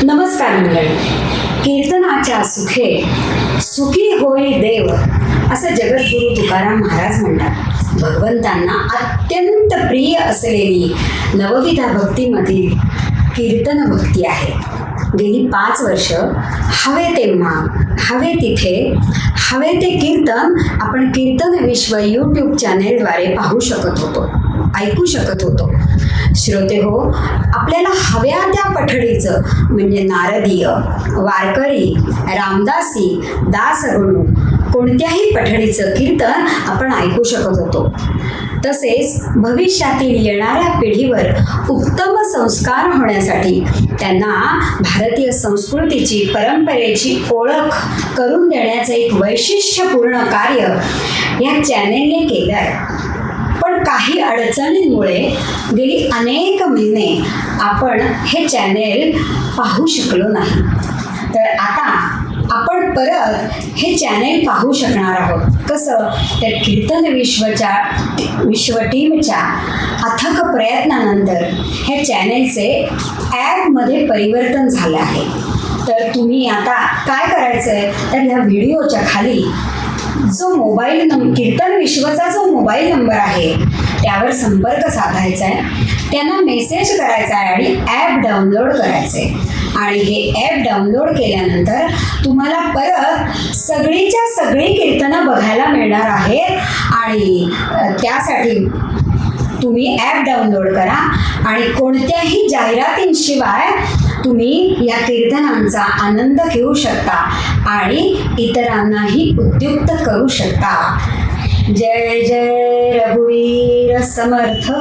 नमस्कार मंडळी. कीर्तनाच्या सुखे सुखी होई देव असं जगद्गुरु तुकाराम महाराज म्हणतात. भगवंतांना अत्यंत प्रिय असलेली नवविधा भक्तीमधील कीर्तन भक्ती आहे. गेली 5 वर्ष हवे तेव्हा हवे तिथे हवे ते कीर्तन आपण कीर्तन विश्व यूट्यूब चॅनेलद्वारे पाहू शकत होतो, ऐकू शकत होतो. श्रोते हो, आपल्याला हव्या त्या पठडीचं म्हणजे नारदीय, वारकरी, रामदासी, दासगणू कोणत्याही पठडीचं कीर्तन आपण ऐकू शकत होतो. तसेच भविष्यातील येणाऱ्या पिढीवर उत्तम संस्कार होण्यासाठी त्यांना भारतीय संस्कृतीची, परंपरेची ओळख करून देण्याचं एक वैशिष्ट्यपूर्ण कार्य या चॅनेलने केलं आहे. पण काही अडचणींमुळे गेली अनेक महिने आपण हे चॅनेल पाहू शकलो नाही. तर आता आपण परत हे चॅनेल पाहू शकणार आहोत. कसं? तर कीर्तन विश्व टीमच्या अथक प्रयत्नानंतर हे चॅनेलचे ॲपमध्ये परिवर्तन झालं आहे. तर तुम्ही आता काय करायचं आहे, तर ह्या व्हिडिओच्या खाली जो कीर्तन विश्वचा जो मोबाईल नंबर आहे त्यावर संपर्क साधायचा आहे, त्यांना मेसेज करायचा आहे आणि ॲप डाउनलोड करायचं आहे. आणि हे ॲप डाउनलोड केल्यानंतर तुम्हाला परत सगळीच्या सगळी कीर्तनं बघायला मिळणार आहेत. आणि त्यासाठी तुम्ही ॲप डाउनलोड करा आणि कोणत्याही जाहिरातींशिवाय तुम्ही या कीर्तनांचा आनंद घेऊ शकता आणि इतरांनाही उद्युक्त करू शकता. जय जय रघुवीर समर्थ.